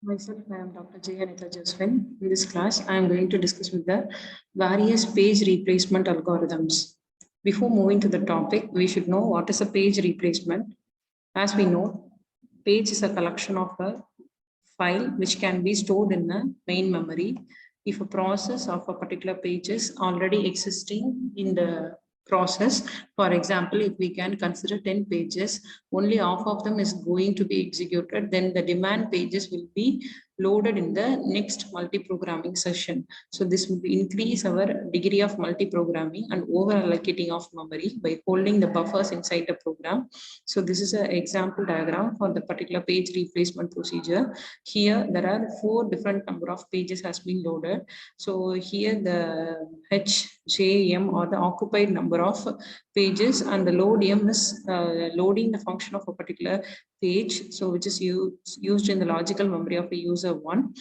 Myself, I am Dr. Jntuh. In this class, I am going to discuss with the various page replacement algorithms. Before moving to the topic, we should know what is a page replacement. As we know, page is a collection of a file which can be stored in the main memory. If a process of a particular page is already existing in the process, for example, if we can consider 10 pages, only half of them is going to be executed, then the demand pages will be loaded in the next multi-programming session. So this will increase our degree of multi-programming and over allocating of memory by holding the buffers inside the program. So this is an example diagram for the particular page replacement procedure. Here there are 4 different number of pages has been loaded. So here the HJM or the occupied number of pages, and the load M is loading the function of a particular page, so which is used in the logical memory of a user 1.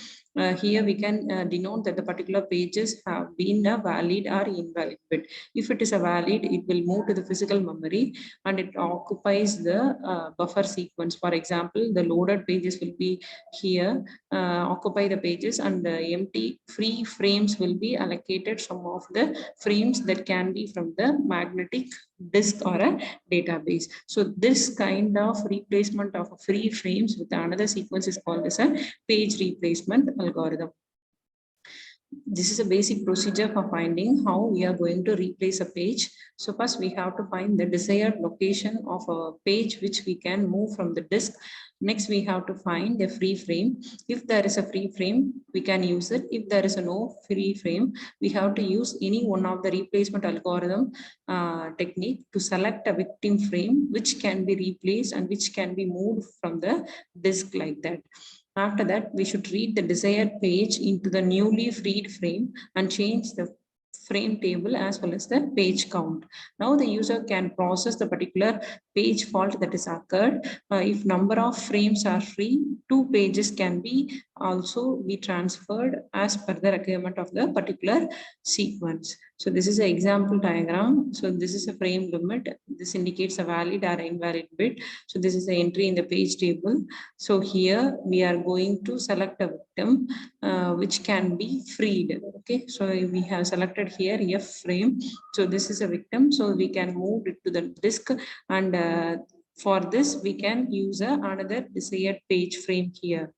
Here we can denote that the particular pages have been a valid or invalid bit. If it is a valid, it will move to the physical memory and it occupies the buffer sequence. For example, the loaded pages will be here, occupy the pages, and the empty free frames will be allocated some of the frames that can be from the magnetic disk or a database. So this kind of replacement of free frames with another sequence is called as a page replacement algorithm. This is a basic procedure for finding how we are going to replace a page. So first we have to find the desired location of a page which we can move from the disk. Next, we have to find a free frame. If there is a free frame, we can use it. If there is a no free frame, we have to use any one of the replacement algorithm technique to select a victim frame which can be replaced and which can be moved from the disk like that. After that, we should read the desired page into the newly freed frame and change the frame table as well as the page count. Now the user can process the particular page fault that is occurred. If number of frames are free, 2 pages can be also be transferred as per the requirement of the particular sequence. So this is an example diagram. So this is a frame limit. This indicates a valid or invalid bit. So this is the entry in the page table. So here we are going to select a victim which can be freed. Okay, so we have selected here F frame. So this is a victim. So we can move it to the disk, and for this we can use another desired page frame here.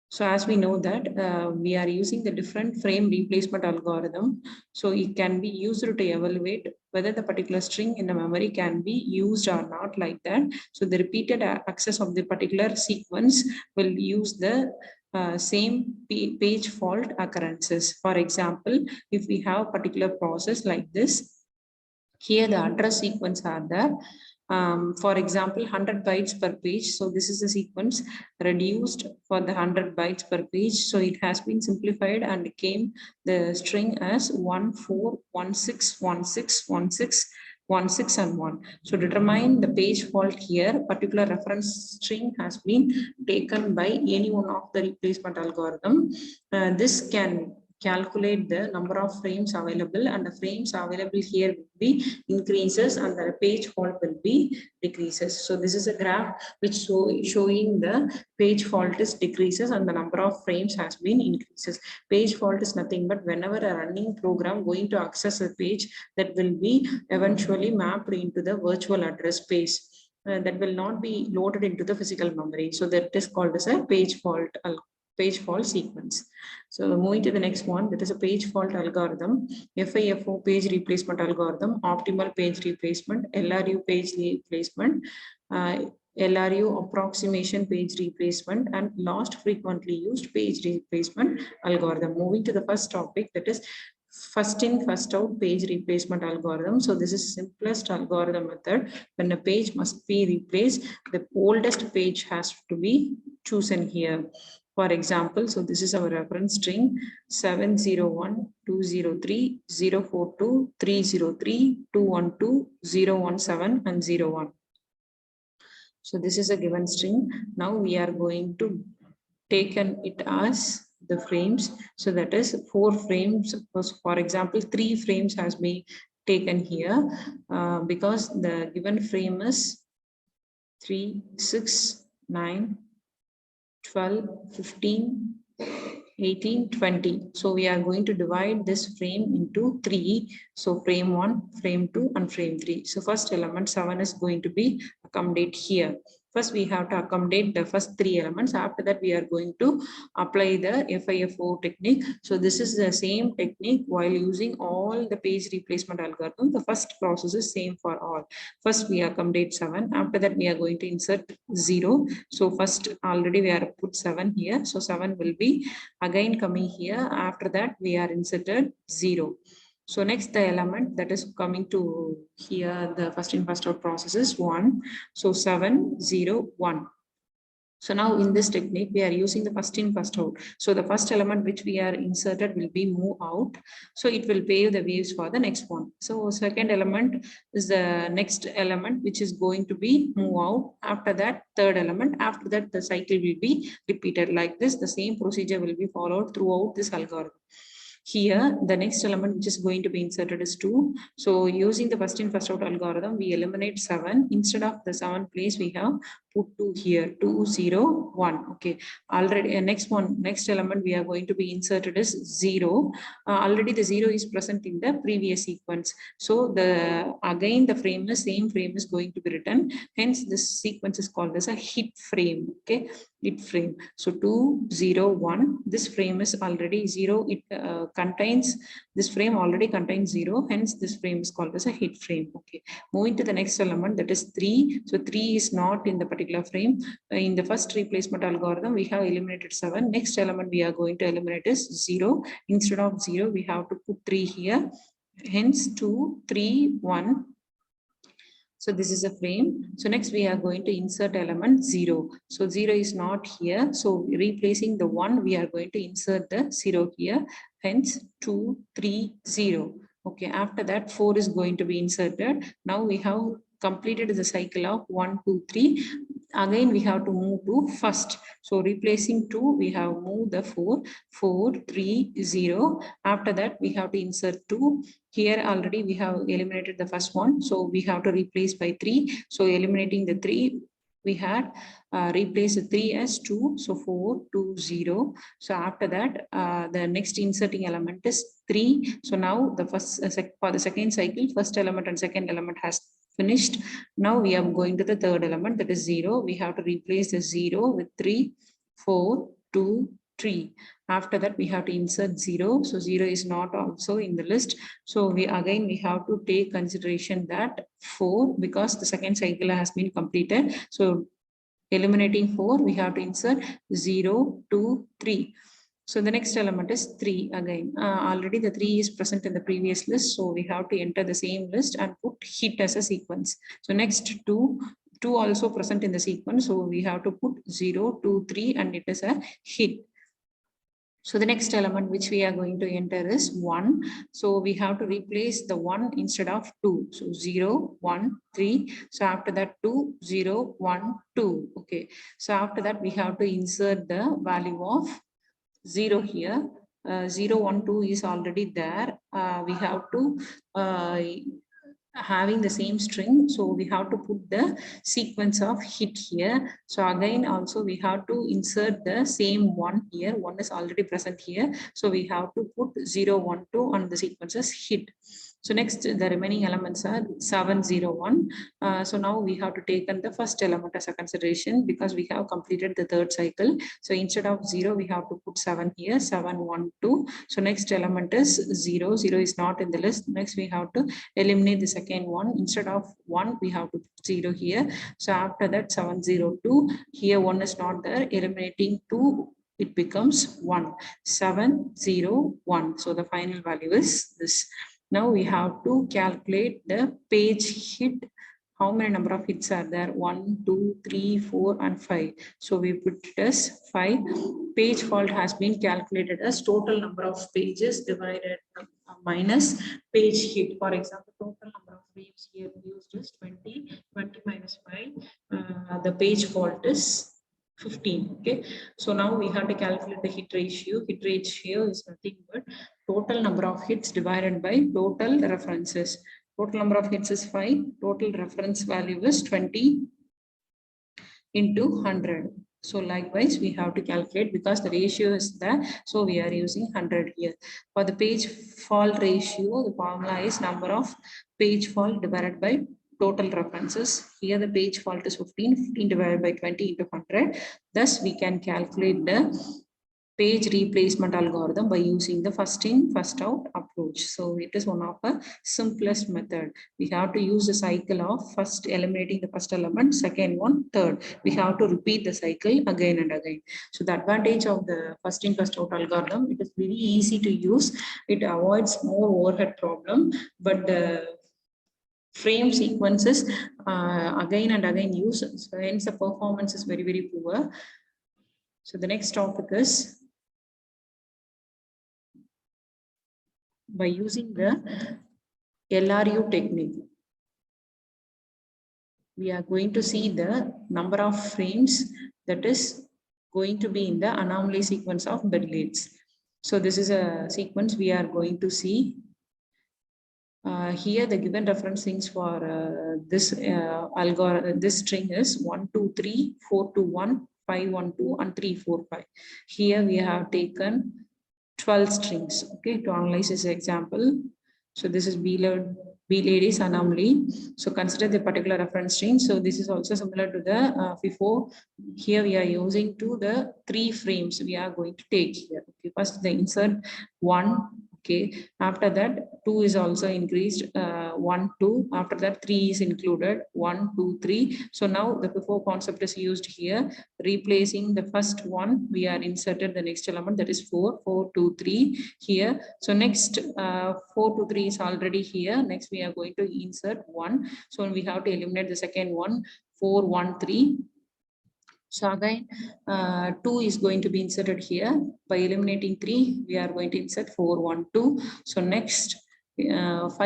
So as we know that we are using the different frame replacement algorithm, so it can be used to evaluate whether the particular string in the memory can be used or not like that. So the repeated access of the particular sequence will use the same page fault occurrences. For example, if we have a particular process like this, here the address sequence are there. For example, 100 bytes per page. So this is a sequence reduced for the 100 bytes per page. So it has been simplified and came the string as 1416161616 and 1. So determine the page fault here. Particular reference string has been taken by any one of the replacement algorithm. This can calculate the number of frames available, and the frames available here will be increases and the page fault will be decreases. So this is a graph which showing the page fault is decreases and the number of frames has been increases. Page fault is nothing but whenever a running program going to access a page, that will be eventually mapped into the virtual address space. That will not be loaded into the physical memory. So that is called as a page fault sequence. So moving to the next one, that is a page fault algorithm, FIFO page replacement algorithm, optimal page replacement, LRU page replacement, LRU approximation page replacement, and lost frequently used page replacement algorithm. Moving to the first topic, that is first in first out page replacement algorithm. So this is simplest algorithm method. When a page must be replaced, the oldest page has to be chosen here. For example, so this is our reference string 701.203.042.303.212.017 and 01. So this is a given string. Now we are going to take it as the frames. So that is 4 frames. For example, 3 frames has been taken here because the given frame is 3, 6, 9, 12, 15, 18, 20. So we are going to divide this frame into 3. So frame 1, frame 2 and frame 3. So first element 7 is going to be accommodate here. First we have to accommodate the first 3 elements. After that we are going to apply the FIFO technique. So this is the same technique while using all the page replacement algorithm. The first process is same for all. First we accommodate 7. After that we are going to insert 0. So first already we are put 7 here. So 7 will be again coming here. After that we are inserted 0. So next the element that is coming to here, the first in first out process is 1. So 7, 0, 1. So now in this technique, we are using the first in first out. So the first element which we are inserted will be move out. So it will pave the waves for the next one. So second element is the next element which is going to be move out. After that, third element. After that, the cycle will be repeated like this. The same procedure will be followed throughout this algorithm. Here, the next element which is going to be inserted is 2. So using the first in first out algorithm, we eliminate 7. Instead of the 7 place, we have put 2 here, 2, 0, 1. Okay, already next element we are going to be inserted is 0. Already the 0 is present in the previous sequence. So again the same frame is going to be written. Hence this sequence is called as a hit frame. Okay, hit frame. So 2, 0, 1. This frame is already 0. It contains, this frame already contains 0. Hence this frame is called as a hit frame. Okay, moving to the next element, that is 3. So 3 is not in the particular frame. In the first replacement algorithm, we have eliminated 7. Next element we are going to eliminate is 0. Instead of 0, we have to put 3 here. Hence 2, 3, 1. So this is a frame. So next we are going to insert element 0. So 0 is not here. So replacing the 1, we are going to insert the 0 here. Hence 2, 3, 0. Okay, after that 4 is going to be inserted. Now we have completed the cycle of 1, 2, 3. Again we have to move to first. So replacing 2, we have moved the 4, 4, 3, 0. After that we have to insert 2. Here already we have eliminated the first one. So we have to replace by 3. So eliminating the 3, we had replace the 3 as 2. So 4, 2, 0. So after that, the next inserting element is 3. So now the first for the second cycle, first element and second element has finished. Now we are going to the third element, that is 0. We have to replace the 0 with 3, 4, 2, 3. After that, we have to insert 0. So 0 is not also in the list. So we have to take consideration that 4, because the second cycle has been completed. So eliminating 4, we have to insert 0, 2, 3. So the next element is 3 again. Already the 3 is present in the previous list. So we have to enter the same list and put hit as a sequence. So next 2 also present in the sequence. So we have to put 0, 2, 3 and it is a hit. So the next element which we are going to enter is 1. So we have to replace the 1 instead of 2. So 0, 1, 3. So after that 2, 0, 1, 2. Okay. So after that we have to insert the value of 0 here. 0, 1, 2 is already there. We have to having the same string, so we have to put the sequence of hit here. So again also we have to insert the same 1 here. 1 is already present here, so we have to put 0, 1, 2 on the sequences hit. So next the remaining elements are 7, 0, 1. So now we have to take the first element as a consideration because we have completed the third cycle. So instead of 0, we have to put 7 here, 7, 1, 2. So next element is 0. 0 is not in the list. Next we have to eliminate the second one. Instead of 1, we have to put 0 here. So after that 7, 0, 2. Here 1 is not there. Eliminating 2, it becomes 1. 7, 0, 1. So the final value is this. Now we have to calculate the page hit. How many number of hits are there? 1, 2, 3, 4, and 5. So we put it as 5. Page fault has been calculated as total number of pages divided minus page hit. For example, total number of waves here used is 20. 20 minus 5. The page fault is 15. Okay, so now we have to calculate the hit ratio. Hit ratio is nothing but total number of hits divided by total references. Total number of hits is 5. Total reference value is 20. into 100. So likewise, we have to calculate because the ratio is there. So we are using 100 here. For the page fault ratio, the formula is number of page fault divided by total references. Here the page fault is 15, 15 divided by 20 into 100. Thus we can calculate the page replacement algorithm by using the first in, first out approach. So it is one of the simplest method. We have to use the cycle of first eliminating the first element, second one, third. We have to repeat the cycle again and again. So the advantage of the first in, first out algorithm, it is very easy to use. It avoids more overhead problem, but the frame sequences again and again use. So hence the performance is very, very poor. So the next topic is by using the LRU technique. We are going to see the number of frames that is going to be in the anomaly sequence of bed leads. So this is a sequence we are going to see. Here the given reference things for this algorithm, this string is 1, 2, 3, 4, 2, 1, 5, 1, 2, and 3, 4, 5. Here we have taken 12 strings, okay, to analyze this example. So this is B ladies anomaly. So consider the particular reference string. So this is also similar to the before. Here we are using the 3 frames we are going to take here. Okay, first the insert 1. Okay, after that 2 is also increased, 1, 2. After that 3 is included, 1, 2, 3. So now the before concept is used here. Replacing the first one, we are inserted the next element, that is 4, 4, 2, 3 here. So next 4 to 3 is already here. Next we are going to insert 1. So we have to eliminate the second one, 4, 1, 3. So again, 2 is going to be inserted here. By eliminating 3, we are going to insert 4, 1, 2. So next 5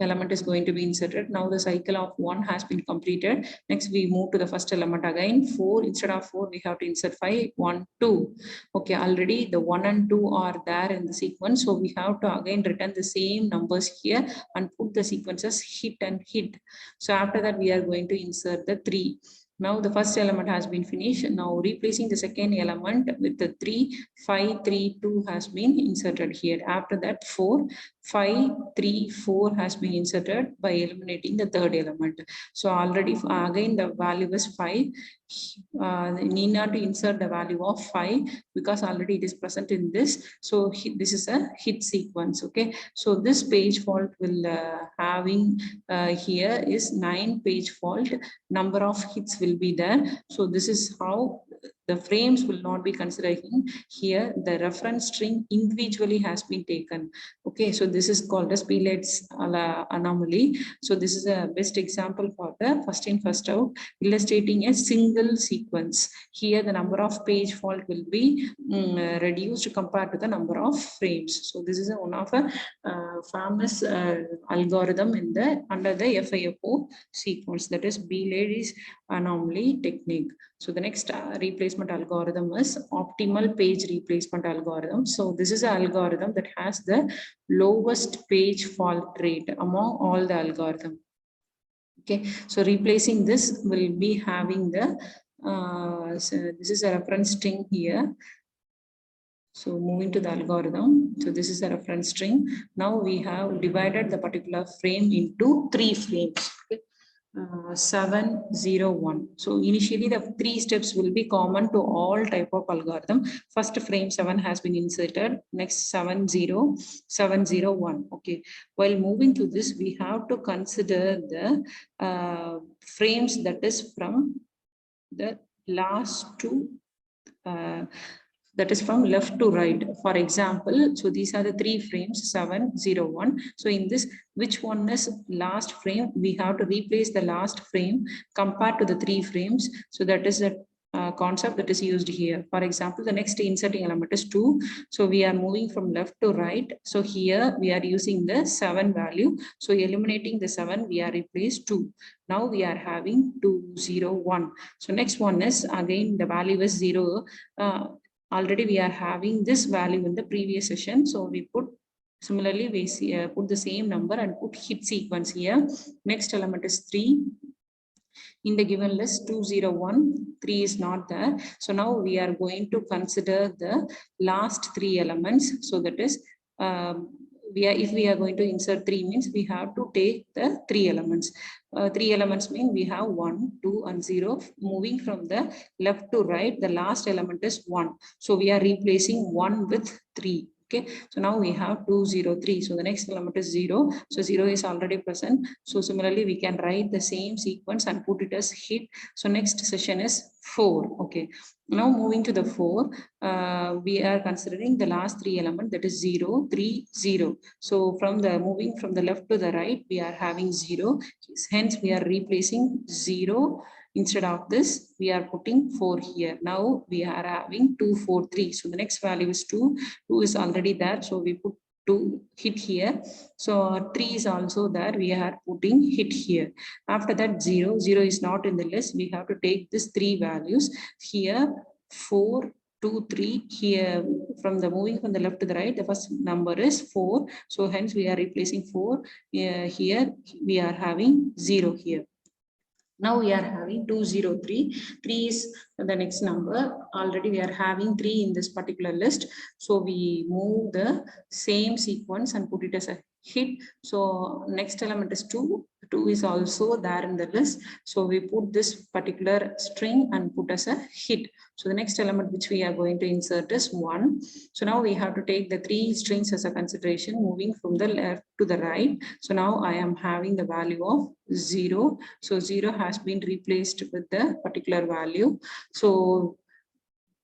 element is going to be inserted. Now the cycle of 1 has been completed. Next we move to the first element again. 4, instead of 4, we have to insert 5, 1, 2. Okay, already the 1 and 2 are there in the sequence. So we have to again return the same numbers here and put the sequences hit and hit. So after that, we are going to insert the 3. Now the first element has been finished. Now replacing the second element with the 3, 5, 3, 2 has been inserted here. After that 4, 5, 3, 4 has been inserted by eliminating the third element. So already again the value is 5. Need not to insert the value of 5 because already it is present in this. So this is a hit sequence. Okay. So this page fault will having here is 9 page fault. Number of hits will be there. So this is how the frames will not be considering here. The reference string individually has been taken. Okay, so this is called as Pilet's anomaly. So this is a best example for the first in, first out, illustrating a single sequence. Here the number of page fault will be reduced compared to the number of frames. So this is one of a famous algorithm in the under the FIFO sequence, that is Pilet's anomaly technique. So the next replacement algorithm is optimal page replacement algorithm. So this is an algorithm that has the lowest page fault rate among all the algorithm. Okay, so replacing this will be having the so this is a reference string here. So moving to the algorithm. So this is a reference string. Now we have divided the particular frame into 3 frames. Okay. 7, 0, 1. So initially the 3 steps will be common to all type of algorithm. First frame 7 has been inserted. Next 7, 0, 7, 0, 1. Okay. While moving to this, we have to consider the frames that is from the last to that is from left to right. For example, so these are the 3 frames, 7, 0, 1. So in this, which one is last frame? We have to replace the last frame compared to the 3 frames. So that is a concept that is used here. For example, the next inserting element is 2. So we are moving from left to right. So here we are using the 7 value. So eliminating the 7, we are replaced 2. Now we are having 2, 0, 1. So next one is again the value is 0. Already we are having this value in the previous session. So we put similarly we see, put the same number and put hit sequence here. Next element is 3. In the given list 201, 3 is not there. So now we are going to consider the last 3 elements. So that is, if we are going to insert 3 means we have to take the 3 elements. 3 elements mean we have 1, 2 and 0. Moving from the left to right, the last element is 1. So we are replacing 1 with 3. Okay, so now we have 2, 0, 3. So the next element is 0. So 0 is already present. So similarly, we can write the same sequence and put it as hit. So next session is 4. Okay, now moving to the 4, we are considering the last 3 element, that is 0, 3, 0. So from the moving from the left to the right, we are having 0. Hence, we are replacing 0. Instead of this, we are putting 4 here. Now we are having 2, 4, 3. So the next value is 2. 2 is already there. So we put 2 hit here. So 3 is also there. We are putting hit here. After that 0. 0 is not in the list. We have to take these 3 values here. 4, 2, 3 here. From the moving from the left to the right, the first number is 4. So hence we are replacing 4 here. We are having 0 here. Now we are having 203. 3 is the next number. Already we are having 3 in this particular list. So we move the same sequence and put it as a hit. So next element is 2. 2 is also there in the list. So we put this particular string and put as a hit. So the next element which we are going to insert is 1. So now we have to take the 3 strings as a consideration, moving from the left to the right. So now I am having the value of 0. So 0 has been replaced with the particular value. So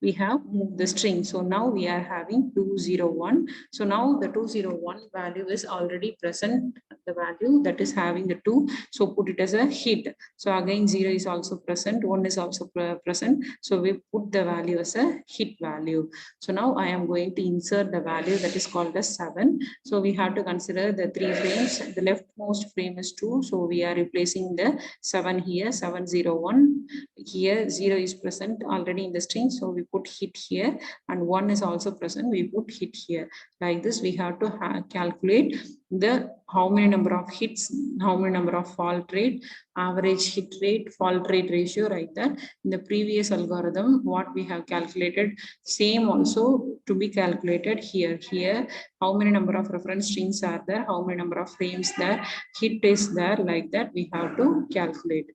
we have moved the string. So now we are having 201. So now the 201 value is already present, the value that is having the 2. So put it as a hit. So again 0 is also present, 1 is also present. So we put the value as a hit value. So now I am going to insert the value that is called as 7. So we have to consider the 3 frames. The leftmost frame is 2. So we are replacing the 7 here, 701. Here 0 is present already in the string. So we put hit here, and 1 is also present. We put hit here. Like this, we have to calculate the how many number of hits, how many number of fault rate, average hit rate, fault rate ratio, like that. In the previous algorithm, what we have calculated, same also to be calculated here. Here, how many number of reference strings are there, how many number of frames there, hit is there, like that we have to calculate.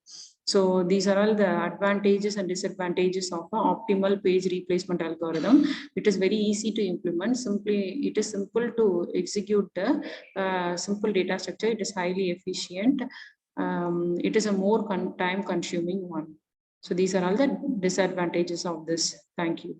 So these are all the advantages and disadvantages of an optimal page replacement algorithm. It is very easy to implement. It is simple to execute the simple data structure. It is highly efficient. It is a more time consuming one. So these are all the disadvantages of this. Thank you.